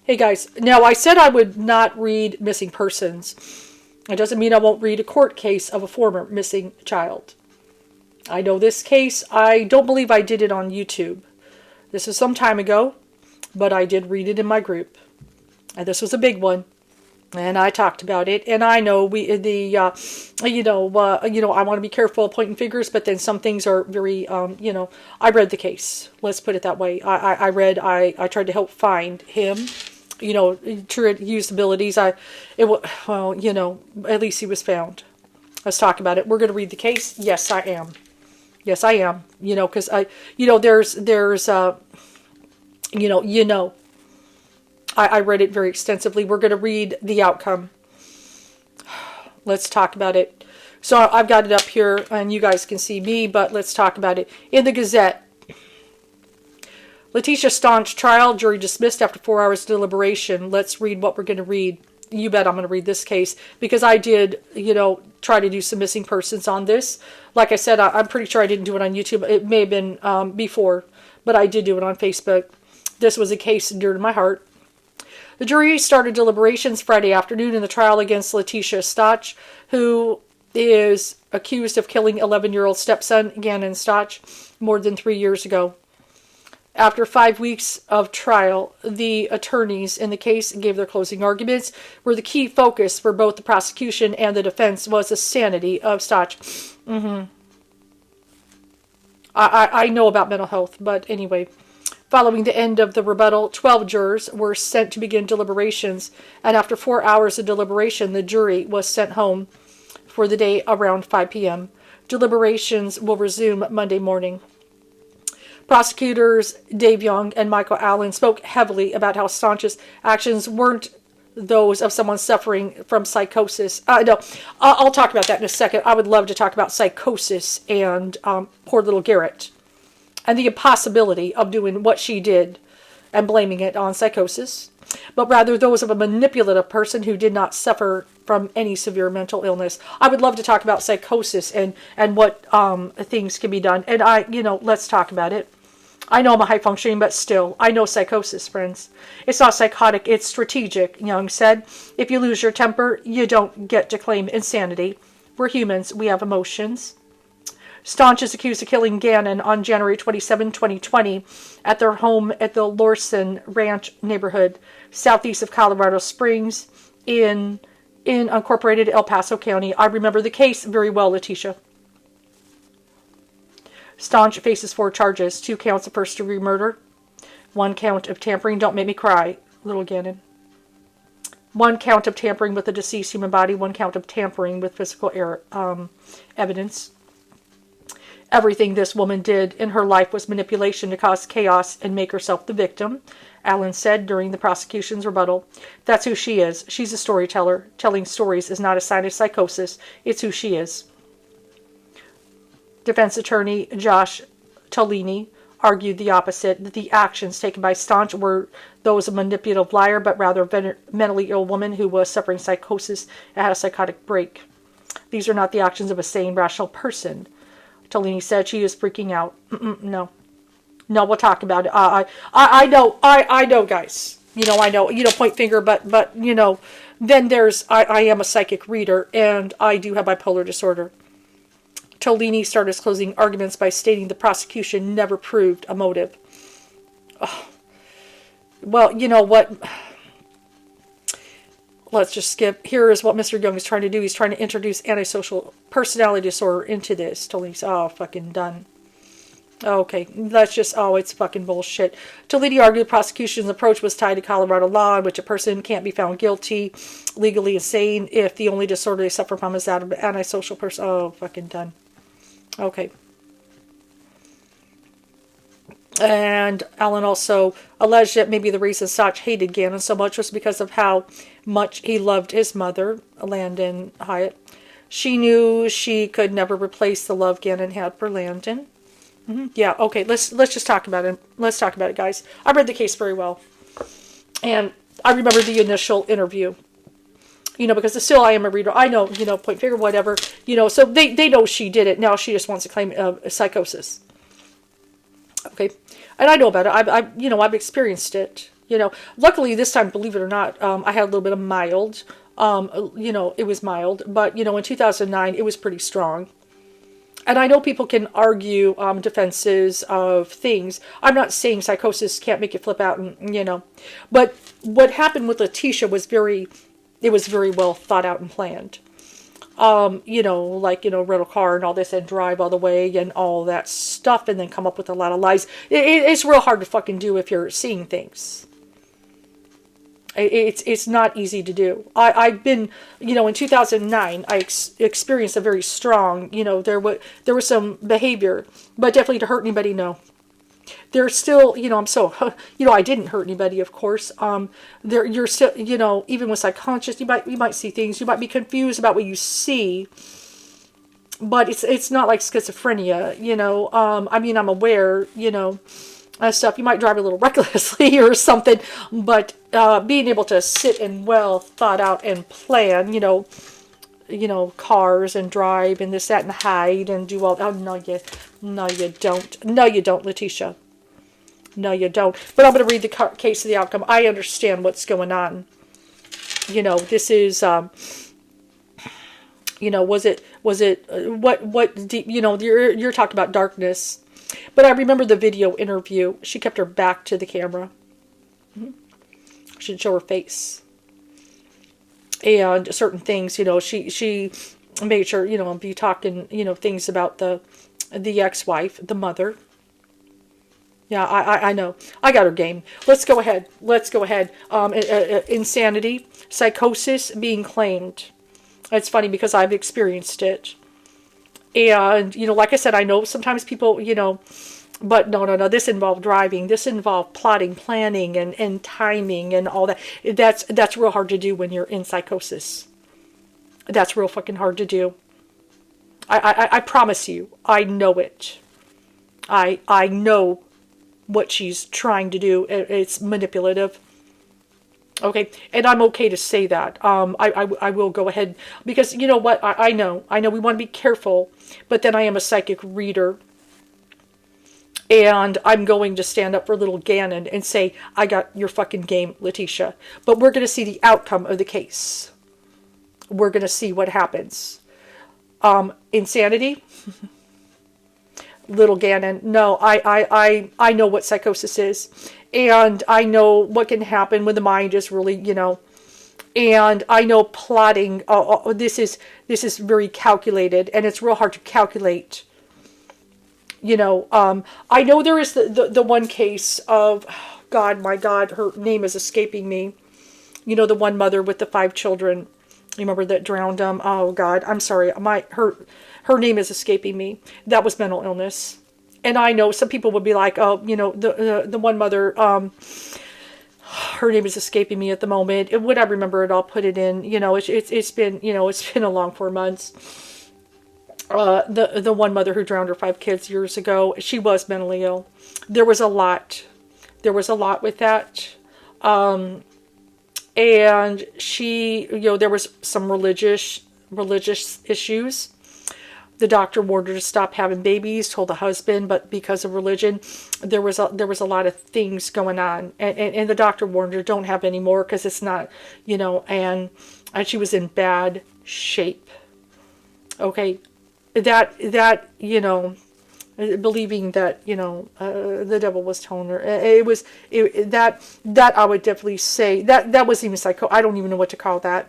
Hey guys, now I said I would not read missing persons. It doesn't mean I won't read a court case of a former missing child. I know this case, I don't believe I did it on YouTube. This is some time ago, but I did read it in my group. And this was a big one. And I talked about it, and I know I want to be careful pointing fingers, but then some things are very, I read the case. Let's put it that way. I tried to help find him, to use abilities. At least he was found. Let's talk about it. We're going to read the case. Yes, I am. Yes, I am. Because I read it very extensively. We're going to read the outcome. Let's talk about it. So I've got it up here, and you guys can see me, but let's talk about it. In the Gazette, Leticia Stauch trial, jury dismissed after 4 hours of deliberation. Let's read what we're going to read. You bet I'm going to read this case, because I did, try to do some missing persons on this. Like I said, I'm pretty sure I didn't do it on YouTube. It may have been before, but I did do it on Facebook. This was a case dear to my heart. The jury started deliberations Friday afternoon in the trial against Leticia Stauch, who is accused of killing 11-year-old stepson Gannon Stauch more than 3 years ago. After 5 weeks of trial, the attorneys in the case gave their closing arguments, where the key focus for both the prosecution and the defense was the sanity of Stauch. I know about mental health, but anyway. Following the end of the rebuttal, 12 jurors were sent to begin deliberations, and after 4 hours of deliberation, the jury was sent home for the day around 5 p.m. Deliberations will resume Monday morning. Prosecutors Dave Young and Michael Allen spoke heavily about how Stauch's actions weren't those of someone suffering from psychosis. I'll talk about that in a second. I would love to talk about psychosis and poor little Garrett, and the impossibility of doing what she did and blaming it on psychosis, but rather those of a manipulative person who did not suffer from any severe mental illness. I would love to talk about psychosis and what things can be done. And let's talk about it. I know I'm a high functioning, but still, I know psychosis, friends. It's not psychotic, it's strategic, Young said. If you lose your temper, you don't get to claim insanity. We're humans, we have emotions. Stauch is accused of killing Gannon on January 27, 2020, at their home at the Lorson Ranch neighborhood, southeast of Colorado Springs, in unincorporated El Paso County. I remember the case very well, Leticia. Stauch faces 4 charges: 2 counts of first-degree murder, 1 count of tampering. Don't make me cry, little Gannon. 1 count of tampering with a deceased human body, 1 count of tampering with physical evidence. Everything this woman did in her life was manipulation to cause chaos and make herself the victim, Allen said during the prosecution's rebuttal. That's who she is. She's a storyteller. Telling stories is not a sign of psychosis. It's who she is. Defense attorney Josh Tolini argued the opposite, that the actions taken by Stauch were those of a manipulative liar, but rather a mentally ill woman who was suffering psychosis and had a psychotic break. These are not the actions of a sane, rational person. Tolini said. She is freaking out. No, we'll talk about it. I know, guys. I know. Point finger, but then there's. I am a psychic reader, and I do have bipolar disorder. Tolini started his closing arguments by stating the prosecution never proved a motive. Oh. Well, you know what? Let's just skip. Here is what Mr. Young is trying to do. He's trying to introduce antisocial personality disorder into this. Tolini's, fucking done. Okay, it's fucking bullshit. Tolini argued the prosecution's approach was tied to Colorado law, in which a person can't be found guilty, legally insane, if the only disorder they suffer from is that of an antisocial person. Oh, fucking done. Okay. And Allen also alleged that maybe the reason Stauch hated Gannon so much was because of how much he loved his mother, Landon Hyatt. She knew she could never replace the love Gannon had for Landon. Yeah, okay, let's just talk about it. Let's talk about it, guys. I read the case very well. And I remember the initial interview. Because still I am a reader. I know, point figure, whatever. So they know she did it. Now she just wants to claim psychosis. Okay. And I know about it. I've experienced it. Luckily this time, believe it or not, I had a little bit of mild. It was mild, but in 2009 it was pretty strong. And I know people can argue defenses of things. I'm not saying psychosis can't make you flip out, and but what happened with Leticia was it was very well thought out and planned. Rent a car and all this and drive all the way and all that stuff and then come up with a lot of lies. It's real hard to fucking do if you're seeing things. It's not easy to do. I've been, in 2009, I experienced a very strong, there was some behavior, but definitely to hurt anybody, no. There's still, I'm so, I didn't hurt anybody, of course. You're still, even with psychologists, you might see things, you might be confused about what you see, but it's not like schizophrenia, I'm aware, stuff. You might drive a little recklessly or something, but being able to sit and well thought out and plan, cars and drive and this, that, and hide and do all. Oh no, you don't. No, you don't, Leticia. No, you don't. But I'm going to read the case of the outcome. I understand what's going on. This is. Was it? What? You're talking about darkness. But I remember the video interview. She kept her back to the camera. She didn't show her face. And certain things, she made sure, be talking, things about the ex-wife, the mother. Yeah, I know. I got her game. Let's go ahead. Insanity, psychosis being claimed. It's funny because I've experienced it. And, like I said, I know sometimes people, but no. This involved driving. This involved plotting, planning, and timing and all that. That's real hard to do when you're in psychosis. That's real fucking hard to do. I promise you, I know it. I know what she's trying to do. It's manipulative. Okay, and I'm okay to say that. I will go ahead because you know what? I know we want to be careful, but then I am a psychic reader, and I'm going to stand up for little Gannon and say, I got your fucking game, Leticia. But we're going to see the outcome of the case. We're going to see what happens. Insanity. Little Gannon. No, I know what psychosis is. And I know what can happen when the mind is really, and I know plotting. This is very calculated, and it's real hard to calculate. I know there is the one case of, my God, her name is escaping me. The one mother with the 5 children. You remember that drowned them? Oh God, I'm sorry. Her name is escaping me. That was mental illness. And I know some people would be like, oh, the one mother, her name is escaping me at the moment. When I remember it, I'll put it in. It's been a long 4 months. The one mother who drowned her 5 kids years ago, she was mentally ill. There was a lot with that. And she, there was some religious issues. The doctor warned her to stop having babies, told the husband, but because of religion, there was a lot of things going on. And the doctor warned her, don't have any more because it's not, and she was in bad shape. Okay. That believing that, the devil was telling her. That I would definitely say, that was even I don't even know what to call that.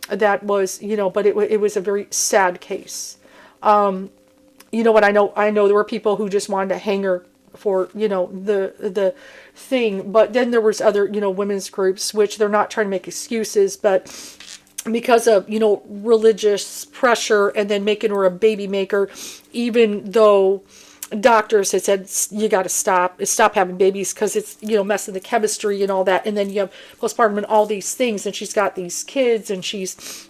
That was, but it was a very sad case. What I know there were people who just wanted to hang her for, the thing, but then there was other, women's groups, which they're not trying to make excuses, but because of, religious pressure and then making her a baby maker, even though doctors had said, you got to stop having babies because it's, messing the chemistry and all that. And then you have postpartum and all these things, and she's got these kids and she's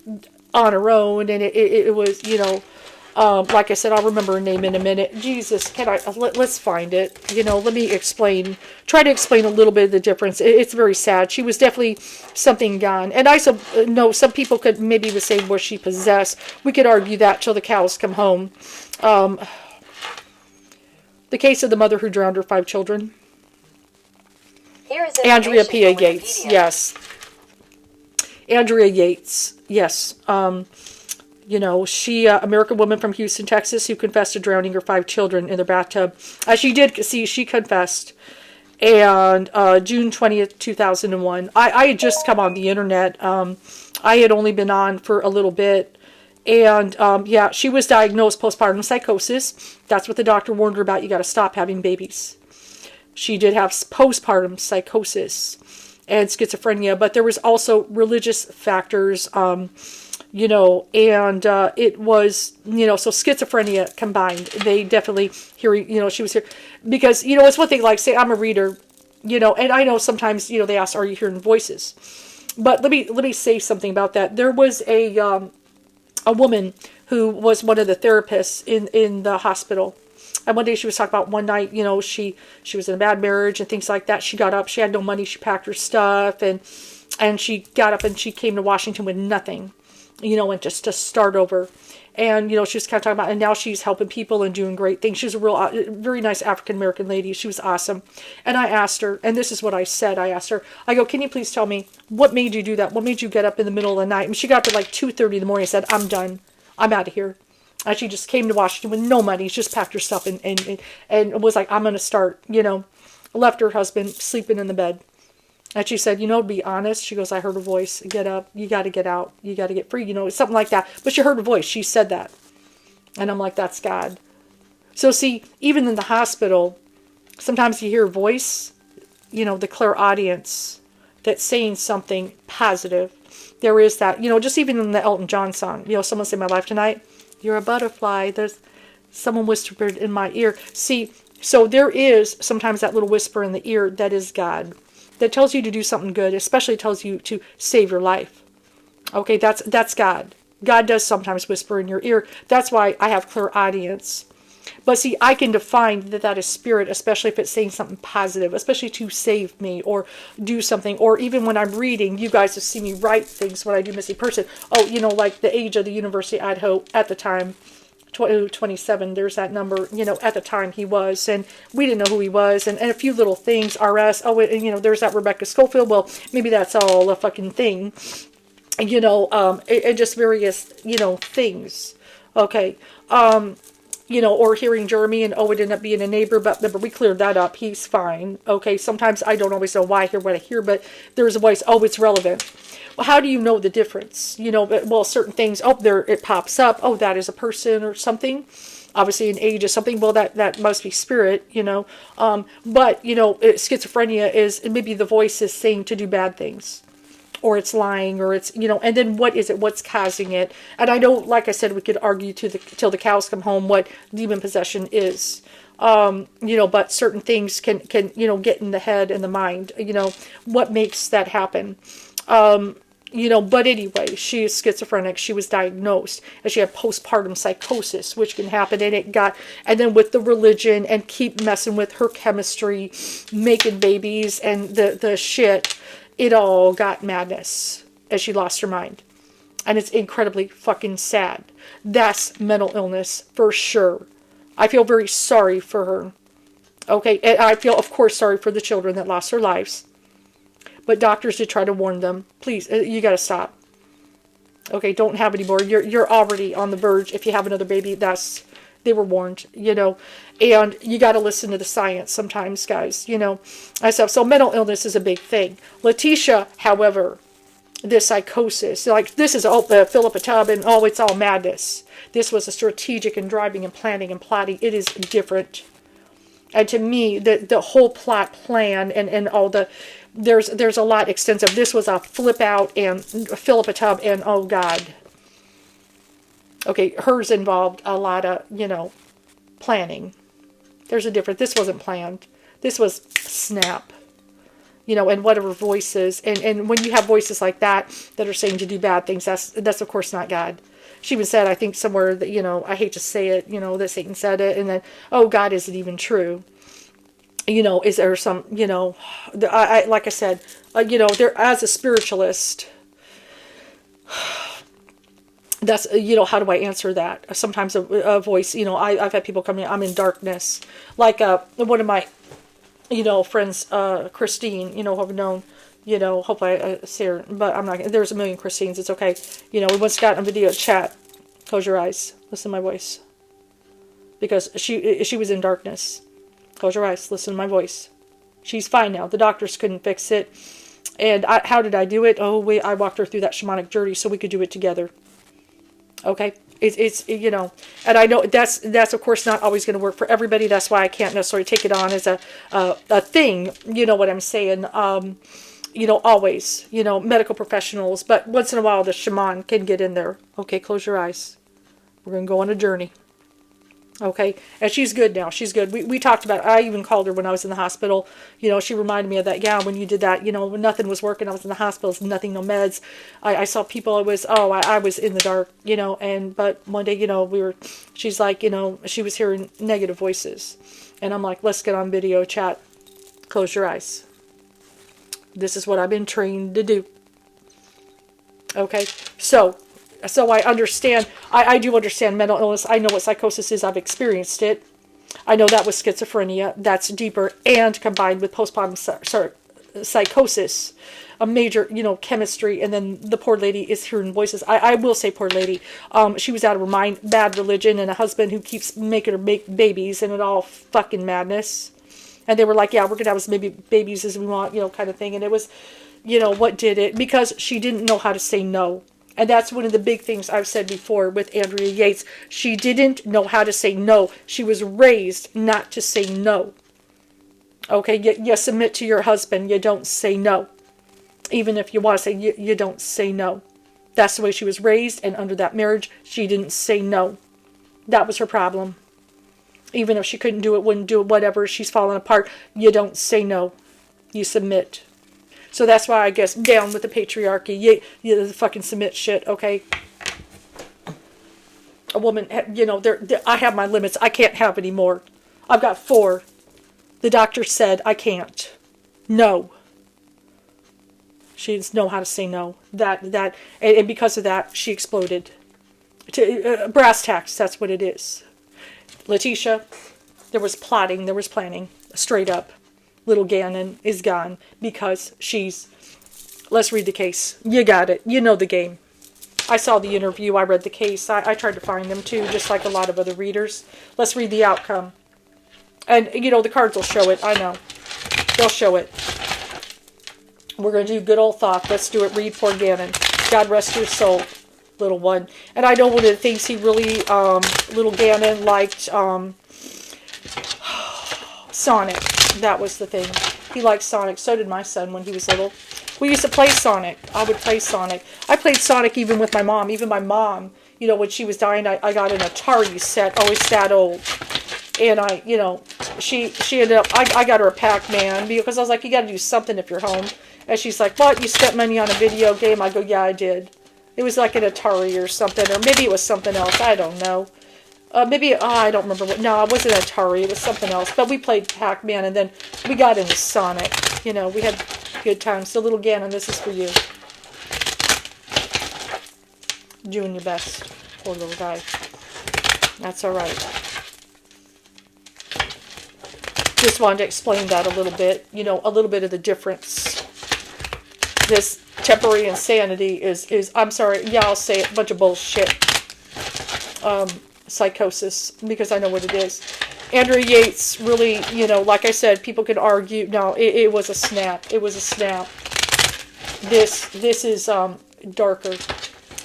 on her own. And it was, like I said, I'll remember her name in a minute. Jesus, let's find it. Let me try to explain a little bit of the difference. It's very sad. She was definitely something gone. And I know some people could maybe would say, was she possessed? We could argue that till the cows come home. The case of the mother who drowned her 5 children. Here is Andrea information P.A. from Gates, Wikipedia. yes. Andrea Yates, yes. You know, she, American woman from Houston, Texas, who confessed to drowning her 5 children in their bathtub. She did, see, she confessed. And June 20th, 2001. I had just come on the internet. I had only been on for a little bit. And yeah, she was diagnosed postpartum psychosis. That's what the doctor warned her about. You got to stop having babies. She did have postpartum psychosis and schizophrenia, but there was also religious factors, you know, and it was, you know, so schizophrenia combined. They definitely hearing, you know, she was here because, you know, it's one thing, like, say I'm a reader, you know, and I know sometimes, you know, they ask, are you hearing voices? But let me say something about that. There was a woman who was one of the therapists in the hospital. And one day she was talking about one night, you know, she was in a bad marriage and things like that. She got up, she had no money, she packed her stuff, and she got up and she came to Washington with nothing, you know, and just to start over. And, you know, she was kind of talking about, and now she's helping people and doing great things. She was a real, very nice African-American lady. She was awesome. And I asked her, and this is what I said. I asked her, I go, can you please tell me, what made you do that? What made you get up in the middle of the night? And she got up at like 2:30 in the morning and said, I'm done. I'm out of here. And she just came to Washington with no money. She just packed her stuff and was like, I'm going to start, you know, left her husband sleeping in the bed. And she said, you know, to be honest, she goes, I heard a voice, get up, you got to get out, you got to get free, you know, something like that. But she heard a voice, she said that. And I'm like, that's God. So see, even in the hospital, sometimes you hear a voice, you know, the clairaudience that's saying something positive. There is that, you know, just even in the Elton John song, you know, someone say, my life tonight, you're a butterfly. There's someone whispered in my ear. See, so there is sometimes that little whisper in the ear that is God, that tells you to do something good, especially tells you to save your life. Okay, that's God. God does sometimes whisper in your ear. That's why I have clairaudience. But see, I can define that is spirit, especially if it's saying something positive, especially to save me or do something. Or even when I'm reading, you guys have seen me write things when I do missing person. Oh, you know, like the age of the University of Idaho at the time, 27, there's that number, you know, at the time he was. And we didn't know who he was. And a few little things, RS. Oh, and, you know, there's that Rebecca Schofield. Well, maybe that's all a fucking thing. You know, and just various, you know, things. Okay. You know, or hearing Jeremy and, oh, it ended up being a neighbor, but we cleared that up. He's fine. Okay, sometimes I don't always know why I hear what I hear, but there's a voice, oh, it's relevant. Well, how do you know the difference? You know, well, certain things, oh, there, it pops up, oh, that is a person or something. Obviously, an age is something, well, that must be spirit, you know. But, you know, schizophrenia is, maybe the voice is saying to do bad things. Or it's lying, or it's, you know, and then what is it? What's causing it? And I know, like I said, we could argue till the cows come home what demon possession is. You know, but certain things can, you know, get in the head and the mind, you know, what makes that happen. You know, but anyway, she is schizophrenic. She was diagnosed, and she had postpartum psychosis, which can happen. And then with the religion and keep messing with her chemistry, making babies and the shit, it all got madness as she lost her mind. And it's incredibly fucking sad. That's mental illness for sure. I feel very sorry for her. Okay, and I feel, of course, sorry for the children that lost their lives. But doctors did try to warn them. Please, you got to stop. Okay, don't have any more. You're already on the verge. If you have another baby, they were warned, you know, and you got to listen to the science sometimes, guys, you know. So mental illness is a big thing. Leticia, however, this psychosis, like this is all fill up a tub and oh, it's all madness. This was a strategic and driving and planning and plotting. It is different. And to me, the whole plot plan and all the, there's a lot extensive. This was a flip out and fill up a tub and oh God. Okay, hers involved a lot of, you know, planning. There's a difference. This wasn't planned. This was snap. You know, and whatever voices. And when you have voices like that are saying to do bad things, that's of course not God. She even said, I think somewhere that, you know, I hate to say it, you know, that Satan said it. And then, oh, God, is it even true? You know, is there some, you know, like I said, you know, there as a spiritualist, that's, you know, how do I answer that? Sometimes a voice, you know, I've had people come in, I'm in darkness. Like one of my friends, Christine, have known, hope I say her, but I'm not, there's a million Christines, it's okay. We once got on video chat. Close your eyes, listen to my voice. Because she was in darkness. Close your eyes, listen to my voice. She's fine now. The doctors couldn't fix it. And how did I do it? Oh, wait, I walked her through that shamanic journey so we could do it together. Okay? It's and I know that's of course not always going to work for everybody. That's why I can't necessarily take it on as a thing. You know what I'm saying? Always, medical professionals. But once in a while, the shaman can get in there. Okay, close your eyes. We're going to go on a journey. Okay, and she's good now. She's good. We talked about it. I even called her when I was in the hospital. She reminded me of that. Yeah, when you did that, when nothing was working, I was in the hospital, nothing, no meds. I saw people. I was in the dark, but one day, she's like, she was hearing negative voices. And I'm like, let's get on video chat. Close your eyes. This is what I've been trained to do. Okay, so I understand, I do understand mental illness. I know what psychosis is. I've experienced it. I know that was schizophrenia. That's deeper and combined with postpartum psychosis, a major, chemistry. And then the poor lady is hearing voices. I will say poor lady. She was out of her mind, bad religion, and a husband who keeps making her make babies, and it all fucking madness. And they were like, yeah, we're going to have as many babies as we want, kind of thing. And it was, what did it? Because she didn't know how to say no. And that's one of the big things I've said before with Andrea Yates. She didn't know how to say no. She was raised not to say no. Okay, you submit to your husband. You don't say no. Even if you want to say, you don't say no. That's the way she was raised. And under that marriage, she didn't say no. That was her problem. Even if she couldn't do it, wouldn't do it, whatever, she's falling apart. You don't say no. You submit. So that's why I guess down with the patriarchy. You the fucking submit shit, okay? A woman, I have my limits. I can't have any more. I've got 4. The doctor said I can't. No. She doesn't know how to say no. And because of that, she exploded. Brass tacks, that's what it is. Leticia, there was plotting, there was planning, straight up. Little Gannon is gone because let's read the case. You got it. You know the game. I saw the interview. I read the case. I tried to find them too, just like a lot of other readers. Let's read the outcome. And, the cards will show it. I know. They'll show it. We're going to do good old thought. Let's do it. Read poor Gannon. God rest your soul, little one. And I know one of the things he really, little Gannon liked, Sonic. That was the thing. He liked Sonic. So did my son when he was little. We used to play Sonic. I would play Sonic. I played Sonic even with my mom. Even my mom, when she was dying, I got an Atari set. Oh, it's that old. And she ended up, I got her a Pac-Man because I was like, you got to do something if you're home. And she's like, what? You spent money on a video game? I go, yeah, I did. It was like an Atari or something. Or maybe it was something else. I don't know. I don't remember what. No, it wasn't Atari. It was something else. But we played Pac-Man, and then we got into Sonic. We had good times. So, little Gannon, this is for you. Doing your best. Poor little guy. That's all right. Just wanted to explain that a little bit. A little bit of the difference. This temporary insanity is I'm sorry. Yeah, I'll say it. A bunch of bullshit. Psychosis, because I know what it is. Andrea Yates really, like I said, people could argue. No, it was a snap. It was a snap. This is darker.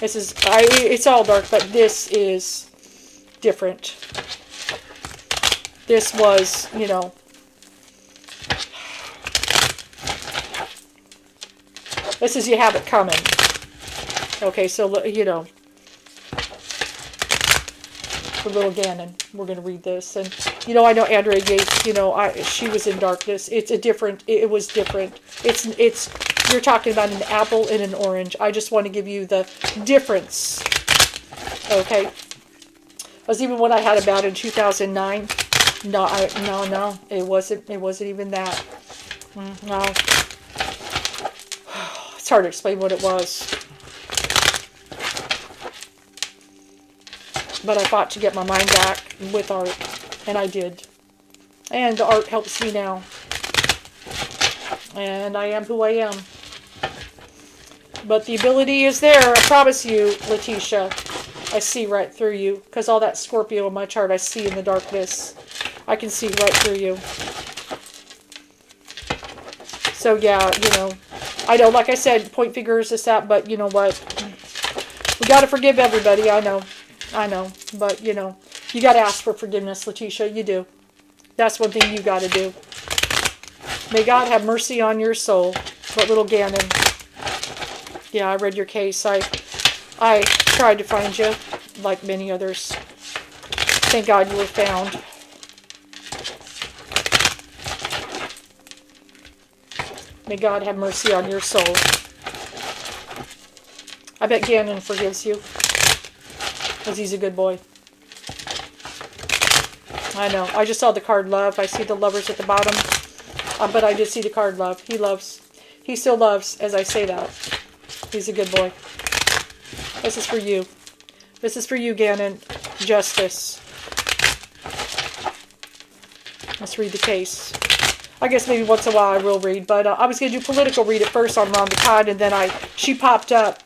It's all dark, but this is different. This was, this is you have it coming. Okay, so, for little Gannon, we're going to read this. And, I know Andrea Yates, she was in darkness. It was different. You're talking about an apple and an orange. I just want to give you the difference. Okay? Because even what I had about in 2009, no, it wasn't even that. No. It's hard to explain what it was. But I fought to get my mind back with art, and I did. And the art helps me now. And I am who I am. But the ability is there, I promise you, Leticia. I see right through you. Because all that Scorpio in my chart, I see in the darkness. I can see right through you. So yeah, you know, I know, like I said, point fingers, this, that, but you know what? We got to forgive everybody, I know. But, you know, you got to ask for forgiveness, Leticia, you do. That's one thing you got to do. May God have mercy on your soul. But little Gannon, yeah, I read your case. I tried to find you, like many others. Thank God you were found. May God have mercy on your soul. I bet Gannon forgives you. Because he's a good boy. I know. I just saw the card love. I see the lovers at the bottom. But I did see the card love. He loves. He still loves as I say that. He's a good boy. This is for you. This is for you, Gannon. Justice. Let's read the case. I guess maybe once in a while I will read. But I was going to do political read at first on Ron the Cod. And then she popped up.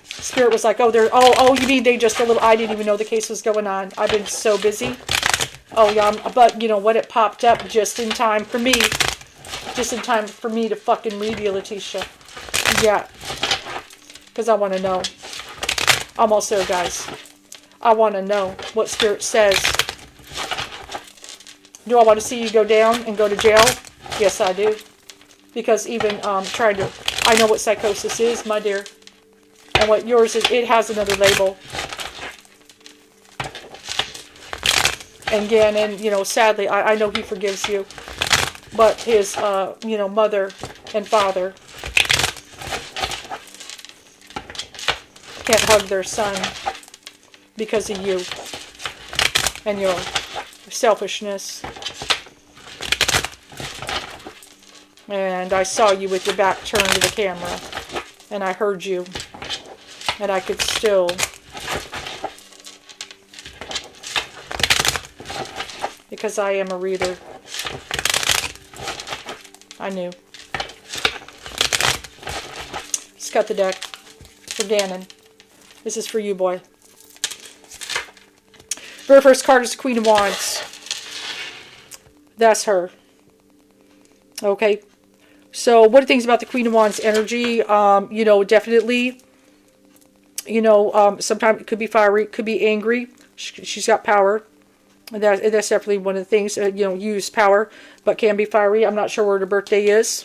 Spirit was like, oh, you mean they just a little, I didn't even know the case was going on. I've been so busy. Oh, yeah, but you know what? It popped up just in time for me. Just in time for me to fucking read you, Leticia. Yeah. Because I want to know. Almost there, guys. I want to know what Spirit says. Do I want to see you go down and go to jail? Yes, I do. Because even I know what psychosis is, my dear. And what yours is, it has another label. And Gannon, you know, sadly, I know he forgives you. But his, you know, mother and father can't hug their son because of you and your selfishness. And I saw you with your back turned to the camera. And I heard you. And I could still because I am a reader. I knew. Let's cut the deck for Gannon. This is for you, boy. Very first card is the Queen of Wands. That's her. Okay. So, what are things about the Queen of Wands energy? You know, definitely. You know, sometimes it could be fiery, it could be angry. She's got power. That's definitely one of the things. You know, use power, but can be fiery. I'm not sure where her birthday is.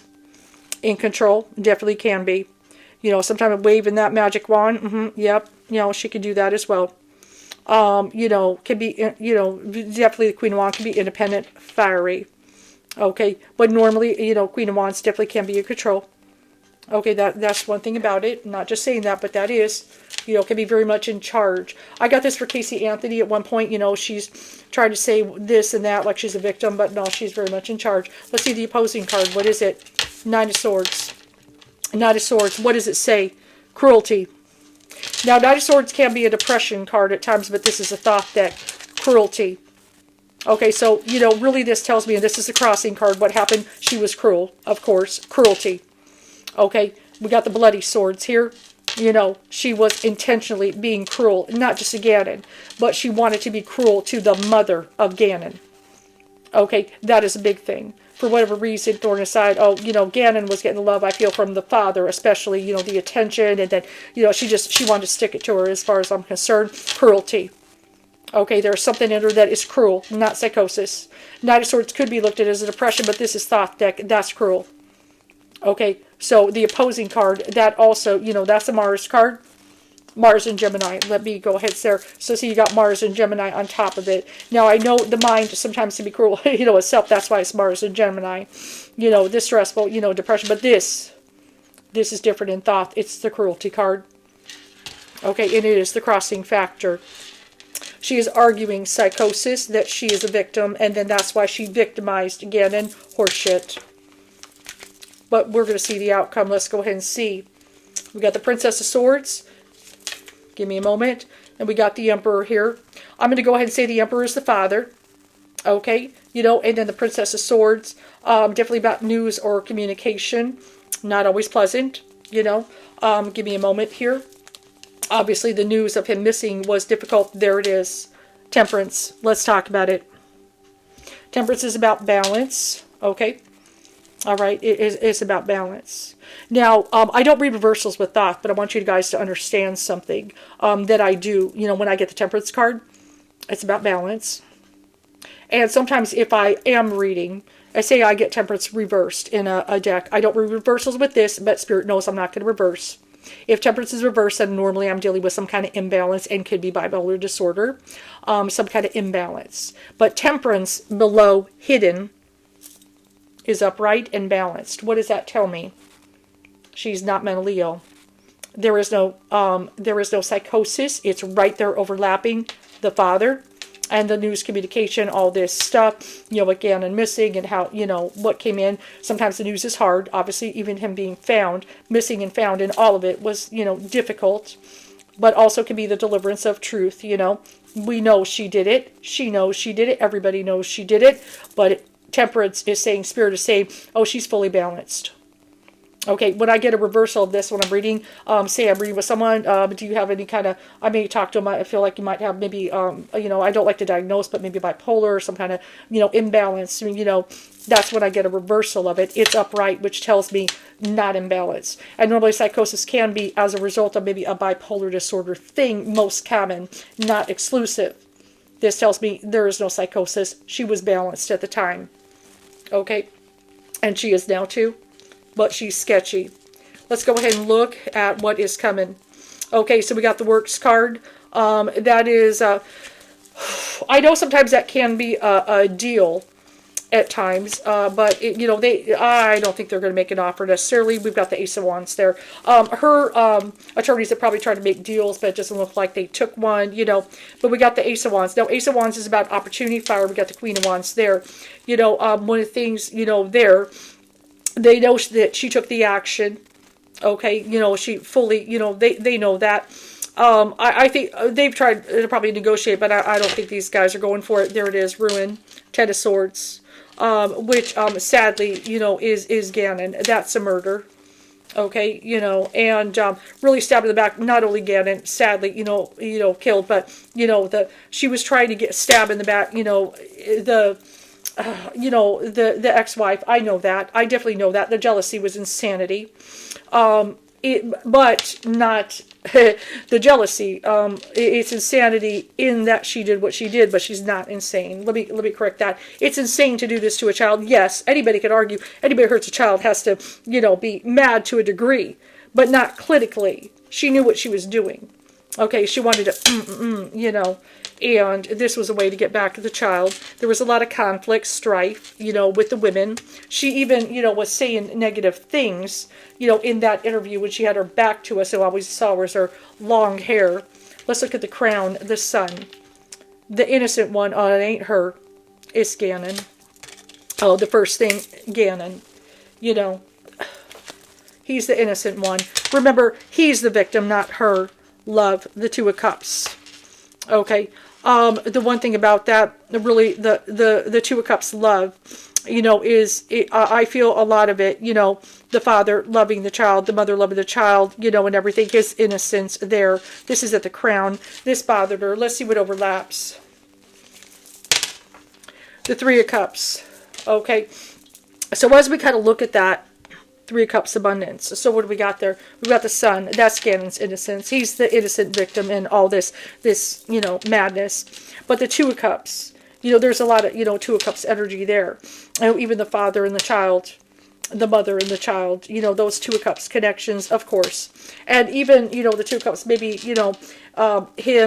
In control, definitely can be. You know, sometimes waving that magic wand. Yep. You know, she could do that as well. You know, can be. You know, definitely the Queen of Wands can be independent, fiery. Okay, but normally, you know, Queen of Wands definitely can be in control. Okay, that's one thing about it. I'm not just saying that, but that is, you know, can be very much in charge. I got this for Casey Anthony at one point. You know, she's trying to say this and that like she's a victim, but no, she's very much in charge. Let's see the opposing card. What is it? Nine of Swords. Knight of Swords. What does it say? Cruelty. Now, Knight of Swords can be a depression card at times, but this is a thought deck. Cruelty. Okay, so, you know, really this tells me, and this is the crossing card, what happened. She was cruel, of course. Cruelty. Okay, we got the bloody swords here. You know, she was intentionally being cruel, not just to Gannon, but she wanted to be cruel to the mother of Gannon. Okay, that is a big thing. For whatever reason, throwing aside, oh, you know, Gannon was getting the love, I feel, from the father, especially, you know, the attention, and then, you know, she wanted to stick it to her as far as I'm concerned. Cruelty. Okay, there's something in her that is cruel, not psychosis. Knight of Swords could be looked at as a depression, but this is thought deck. That's cruel. Okay, so the opposing card, that also, you know, that's a Mars card. Mars and Gemini. Let me go ahead there. So see, you got Mars and Gemini on top of it. Now, I know the mind sometimes can be cruel, you know, itself. That's why it's Mars and Gemini. You know, distressful, you know, depression. But this is different in thought. It's the cruelty card. Okay, and it is the crossing factor. She is arguing psychosis, that she is a victim, and then that's why she victimized Gannon. Horseshit. But we're going to see the outcome. Let's go ahead and see. We got the Princess of Swords. Give me a moment. And we got the Emperor here. I'm going to go ahead and say the Emperor is the father. Okay, and then the Princess of Swords, definitely about news or communication. Not always pleasant, Give me a moment here. Obviously, the news of him missing was difficult. There it is. Temperance. Let's talk about it. Temperance is about balance. Okay. All right. It's about balance. Now, I don't read reversals with Thoth, but I want you guys to understand something that I do. When I get the Temperance card, it's about balance. And sometimes if I am reading, I say I get Temperance reversed in a deck. I don't read reversals with this, but Spirit knows I'm not going to reverse. If Temperance is reversed, then normally I'm dealing with some kind of imbalance and could be bipolar disorder, some kind of imbalance. But Temperance below hidden is upright and balanced. What does that tell me? She's not mentally ill. There is no psychosis. It's right there overlapping the father and the news communication, all this stuff, again, and missing and how, what came in. Sometimes the news is hard. Obviously, even him being found, missing and found, and all of it was, difficult. But also can be the deliverance of truth, We know she did it. She knows she did it. Everybody knows she did it. But Temperance is saying, Spirit is saying, oh, she's fully balanced. Okay, when I get a reversal of this, when I'm reading, say I'm reading with someone, do you have any kind of, I may talk to them, I feel like you might have maybe, I don't like to diagnose, but maybe bipolar or some kind of, imbalance, that's when I get a reversal of it. It's upright, which tells me not imbalanced. And normally psychosis can be as a result of maybe a bipolar disorder thing, most common, not exclusive. This tells me there is no psychosis. She was balanced at the time. Okay, and she is now too. But she's sketchy. Let's go ahead and look at what is coming. Okay, so we got the Works card. That is, I know sometimes that can be a deal at times, but I don't think they're going to make an offer necessarily. We've got the Ace of Wands there. Her attorneys have probably tried to make deals, but it doesn't look like they took one, But we got the Ace of Wands. Now, Ace of Wands is about opportunity, fire. We got the Queen of Wands there. One of the things, there, they know that she took the action. Okay, she fully, they know that. I think they've tried to probably negotiate, but I don't think these guys are going for it. There it is, Ruin, Ten of Swords, which sadly, is Ganon. That's a murder. Okay, and really stabbed in the back. Not only Ganon, sadly, killed, but she was trying to get stabbed in the back. The ex-wife, I know that. I definitely know that. The jealousy was insanity. But not the jealousy. It's insanity in that she did what she did, but she's not insane. Let me correct that. It's insane to do this to a child. Yes, anybody could argue. Anybody who hurts a child has to, be mad to a degree, but not clinically. She knew what she was doing. Okay, she wanted to, and this was a way to get back at the child. There was a lot of conflict, strife, with the women. She even, was saying negative things, in that interview when she had her back to us. So all we saw was her long hair. Let's look at the crown, the sun. The innocent one, oh, it ain't her. It's Ganon. Oh, the first thing, Ganon. He's the innocent one. Remember, he's the victim, not her. Love, the Two of Cups. Okay. The one thing about that, really, the Two of Cups love, I feel a lot of it, the father loving the child, the mother loving the child, and everything, his innocence there. This is at the crown. This bothered her. Let's see what overlaps. The Three of Cups. Okay. So as we kind of look at that, Three of Cups abundance. So what do we got there? We've got the sun. That's Ganon's innocence. He's the innocent victim in all this, madness. But the Two of Cups, there's a lot of, Two of Cups energy there. Even the father and the child, the mother and the child, those Two of Cups connections, of course. And even, the Two of Cups, maybe, him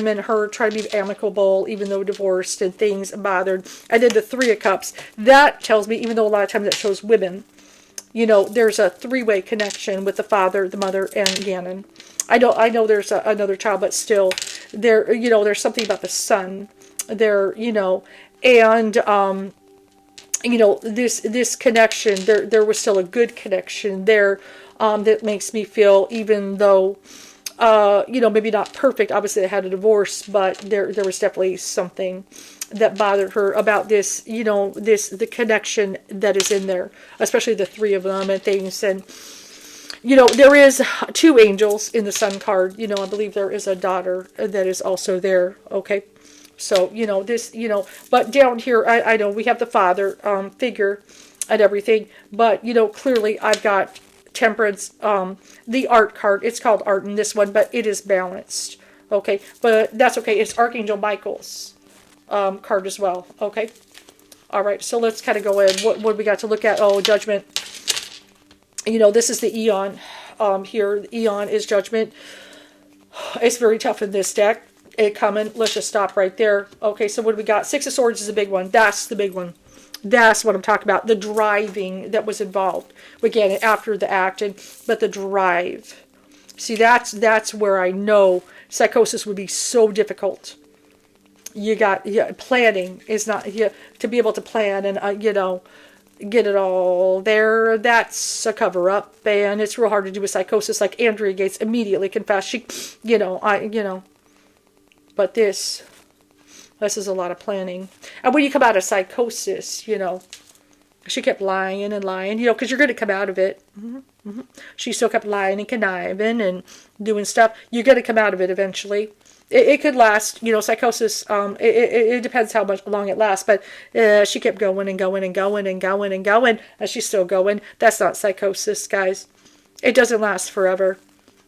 and her trying to be amicable, even though divorced and things bothered. And then the Three of Cups, that tells me, even though a lot of times that shows women, there's a three-way connection with the father, the mother, and Ganon. I know there's another child, but still, there's something about the son there, and, this connection, there was still a good connection there, that makes me feel, even though, maybe not perfect. Obviously, they had a divorce, but there was definitely something that bothered her about this, the connection that is in there, especially the three of them and things. And, there is two angels in the sun card. I believe there is a daughter that is also there. Okay. So, but down here, I know we have the father figure and everything, but, clearly I've got Temperance, the art card. It's called art in this one, but it is balanced. Okay. But that's okay. It's Archangel Michael's card as well. Okay. All right. So let's kind of go in. What we got to look at? Oh, Judgment. This is the Eon here. The Eon is Judgment. It's very tough in this deck. It coming. Let's just stop right there. Okay, so what do we got? Six of Swords is a big one. That's the big one. That's what I'm talking about. The driving that was involved. Again, after the act, but the drive. See, that's where I know psychosis would be so difficult. Planning is not, to be able to plan and, get it all there. That's a cover up, and it's real hard to do with psychosis. Like Andrea Gates immediately confessed. But this is a lot of planning. And when you come out of psychosis, she kept lying and lying, because you're going to come out of it. She still kept lying and conniving and doing stuff. You're going to come out of it eventually. It could last, psychosis, it depends how long it lasts, but she kept going and going and going and going and going, and she's still going. That's not psychosis, guys. It doesn't last forever.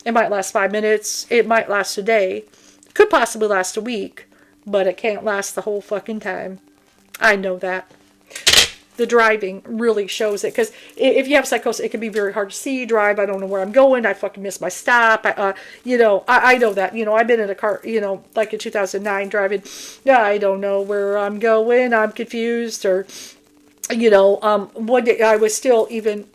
It might last 5 minutes. It might last a day. Could possibly last a week, but it can't last the whole fucking time. I know that. The driving really shows it, because if you have psychosis, it can be very hard to see, drive. I don't know where I'm going. I fucking miss my stop. I know that. I've been in a car, like in 2009 driving. I don't know where I'm going. I'm confused. Or, one day I was still even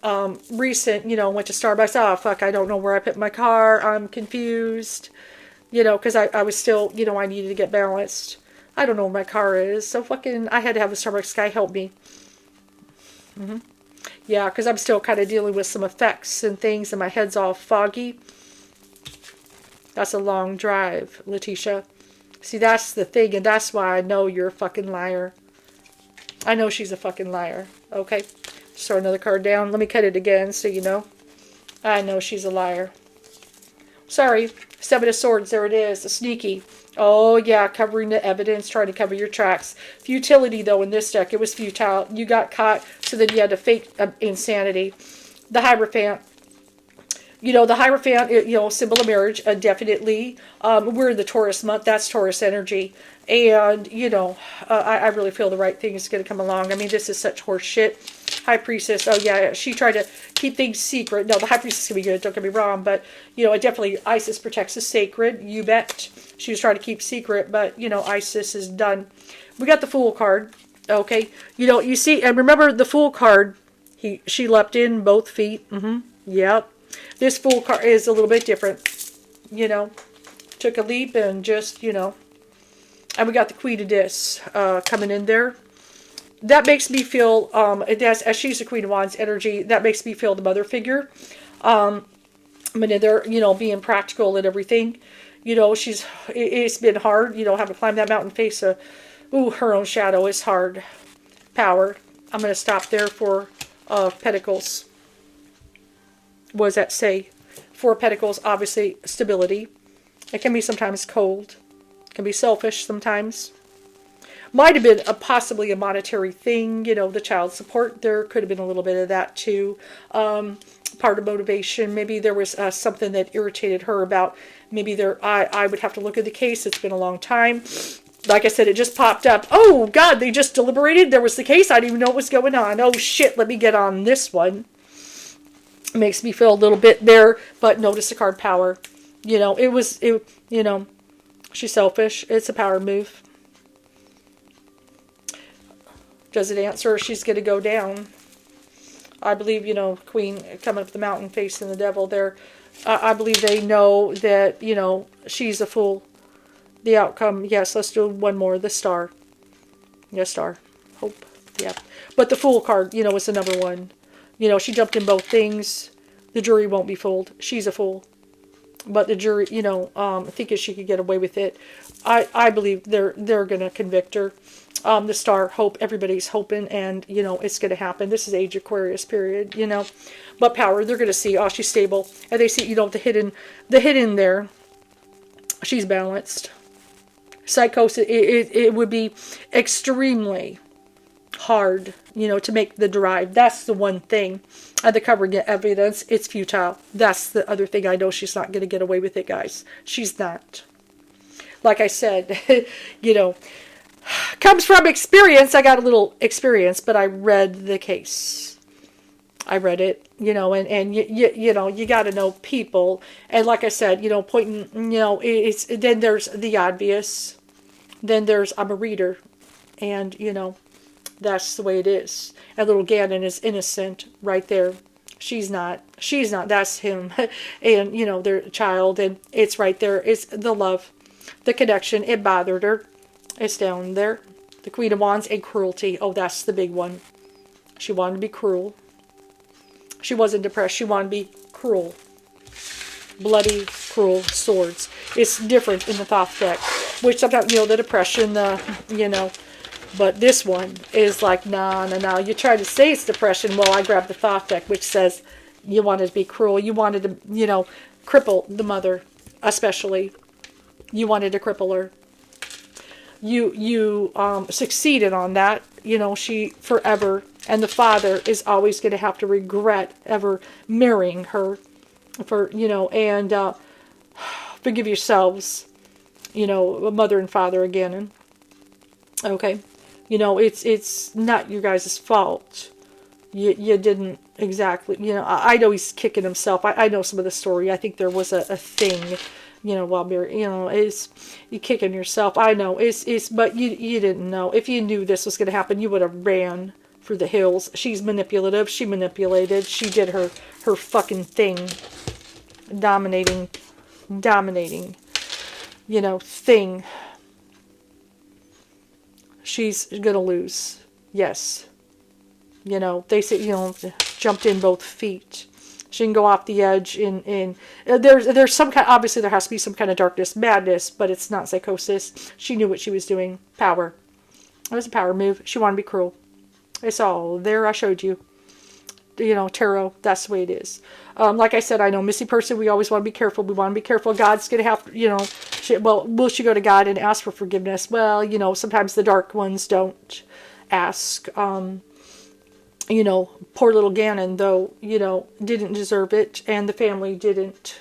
recent, went to Starbucks. Oh, fuck, I don't know where I put my car. I'm confused. Because I was still, I needed to get balanced. I don't know where my car is. So fucking, I had to have the Starbucks guy help me. Yeah, because I'm still kind of dealing with some effects and things, and my head's all foggy. That's a long drive, Leticia. See, that's the thing, and that's why I know you're a fucking liar. I know she's a fucking liar. Okay, just throw another card down. Let me cut it again so you know. I know she's a liar. Sorry, Seven of Swords, there it is, a sneaky. Oh, yeah, covering the evidence, trying to cover your tracks. Futility, though, in this deck, it was futile. You got caught, so then you had to fake insanity. The Hierophant. The Hierophant, symbol of marriage, definitely. We're in the Taurus month. That's Taurus energy. And, I really feel the right thing is going to come along. I mean, this is such horse shit. High Priestess, oh yeah, she tried to keep things secret. No, the High Priestess can be good, don't get me wrong, but, it definitely, Isis protects the sacred, you bet. She was trying to keep secret, but, Isis is done. We got the Fool card, okay? You see, and remember the Fool card, she leapt in both feet, yep. This Fool card is a little bit different, took a leap and just, and we got the Queen of Dis coming in there. That makes me feel, as she's the Queen of Wands energy, that makes me feel the mother figure. I mean, they're, being practical and everything. It's been hard, having to climb that mountain, face her own shadow is hard. Power. I'm going to stop there for Pentacles. What does that say? Four Pentacles, obviously, stability. It can be sometimes cold. It can be selfish sometimes. Might have been possibly a monetary thing, the child support. There could have been a little bit of that too. Part of motivation. Maybe there was something that irritated her about, maybe I would have to look at the case. It's been a long time. Like I said, it just popped up. Oh, God, they just deliberated. There was the case. I didn't even know what was going on. Oh, shit, let me get on this one. It makes me feel a little bit there, but notice the card Power. She's selfish. It's a power move. Does it answer? She's going to go down. I believe, Queen coming up the mountain facing the devil there. I believe they know that, she's a fool. The outcome, yes, let's do one more. The Star. Yes, Star. Hope. Yeah. But the Fool card, is the number one. She jumped in both things. The jury won't be fooled. She's a fool. but the jury, thinking she could get away with it. I believe they're going to convict her. The star, hope, everybody's hoping, and, it's going to happen. This is age Aquarius period, But power, they're going to see, oh, she's stable. And they see, the hidden there, she's balanced. Psychosis, it would be extremely hard, to make the drive. That's the one thing. The covering evidence, it's futile. That's the other thing. I know she's not going to get away with it, guys. She's not. Like I said, comes from experience. I got a little experience, but I read the case. I read it, and you got to know people. And like I said, pointing, it's, then there's the obvious. Then there's, I'm a reader. And, that's the way it is. And little Gannon is innocent right there. She's not. That's him. And, their child. And it's right there. It's the love, the connection. It bothered her. It's down there. The Queen of Wands and cruelty. Oh, that's the big one. She wanted to be cruel. She wasn't depressed. She wanted to be cruel. Bloody, cruel swords. It's different in the Thoth deck. Which sometimes, the depression, But this one is like, no. You try to say it's depression. Well, I grabbed the Thoth deck, which says you wanted to be cruel. You wanted to, cripple the mother, especially. You wanted to cripple her. You succeeded on that. She forever, and the father is always going to have to regret ever marrying her. And forgive yourselves, mother and father again. And, okay. It's not your guys' fault. You didn't exactly, I know he's kicking himself. I know some of the story. I think there was a thing, while Mary, is you kicking yourself. I know but you didn't know. If you knew this was going to happen, you would have ran for the hills. She's manipulative. She manipulated. She did her fucking thing. Dominating, thing. She's gonna lose. Yes. They say, jumped in both feet. She can go off the edge in there's some kind, obviously there has to be some kind of darkness, madness, but it's not psychosis. She knew what she was doing. Power. It was a power move. She wanted to be cruel. It's all there. I showed you. Tarot, that's the way it is. Like I said, I know missing person, we always want to be careful. We want to be careful. God's going to have, will she go to God and ask for forgiveness? Well, sometimes the dark ones don't ask. Poor little Gannon, though, didn't deserve it, and the family didn't,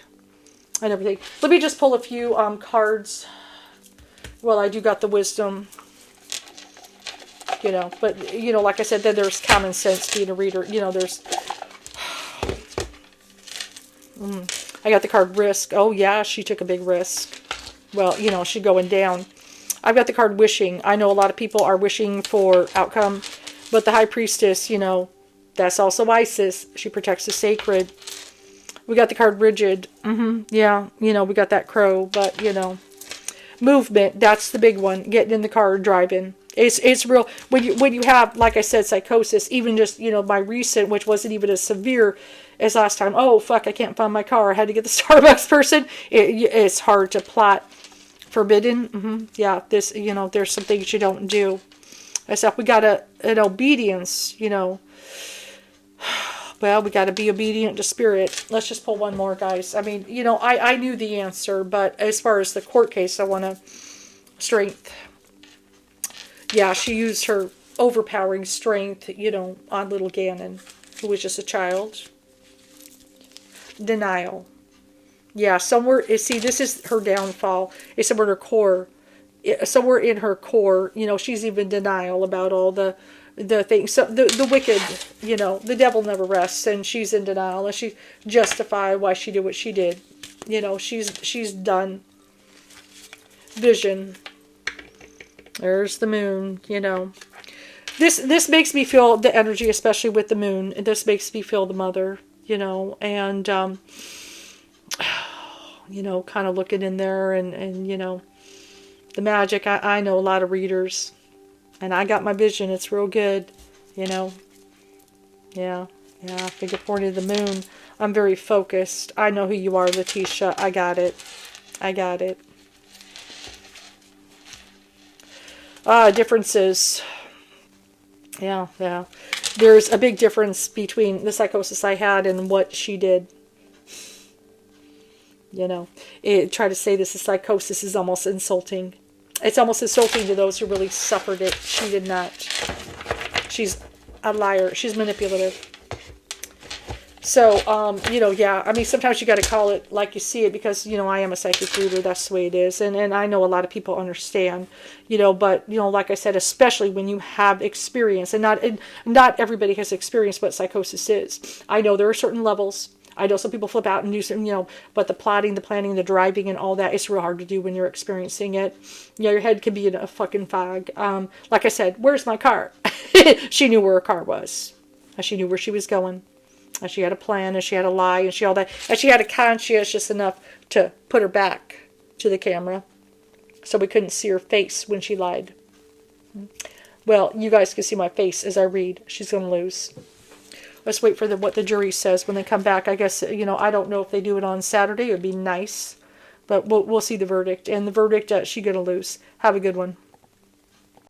and everything. Let me just pull a few cards. Well, I do got the wisdom. But, like I said, then there's common sense being a reader. There's... I got the card risk. Oh, yeah, she took a big risk. Well, she's going down. I've got the card wishing. I know a lot of people are wishing for outcome. But the High Priestess, that's also Isis. She protects the sacred. We got the card rigid. Yeah, we got that crow. But, movement, that's the big one. Getting in the car, driving. It's real. When you have, like I said, psychosis, even just, my recent, which wasn't even as severe as last time. Oh, fuck, I can't find my car. I had to get the Starbucks person. It's hard to plot. Forbidden. Yeah, this, there's some things you don't do. Except we got an obedience, Well, we got to be obedient to spirit. Let's just pull one more, guys. I mean, I knew the answer, but as far as the court case, I want to strength. Yeah, she used her overpowering strength, on little Gannon, who was just a child. Denial. Yeah, somewhere, see, this is her downfall. It's somewhere in her core. Somewhere in her core, she's even denial about all the things. So the wicked, the devil never rests, and she's in denial, and she justified why she did what she did. She's done. Vision. There's the moon, This makes me feel the energy, especially with the moon. This makes me feel the mother, and, kind of looking in there and the magic. I know a lot of readers, and I got my vision. It's real good, Yeah. I think according to the moon, I'm very focused. I know who you are, Leticia. I got it. I got it. Differences. Yeah, yeah. There's a big difference between the psychosis I had and what she did. You know, try to say this is psychosis is almost insulting. It's almost insulting to those who really suffered it. She did not. She's a liar. She's manipulative. So, you know, yeah, I mean, sometimes you got to call it like you see it because, you know, I am a psychic reader. That's the way it is. And I know a lot of people understand, you know, but, you know, like I said, especially when you have experience and not everybody has experienced what psychosis is. I know there are certain levels. I know some people flip out and do some, you know, but the plotting, the planning, the driving and all that, it's real hard to do when you're experiencing it. You know, your head can be in a fucking fog. Like I said, where's my car? She knew where her car was. She knew where she was going. And she had a plan, and she had a lie, and she all that. And she had a conscientious enough to put her back to the camera so we couldn't see her face when she lied. Well, you guys can see my face as I read. She's going to lose. Let's wait for what the jury says when they come back. I guess, you know, I don't know if they do it on Saturday. It would be nice. But we'll see the verdict. And the verdict, she's going to lose. Have a good one.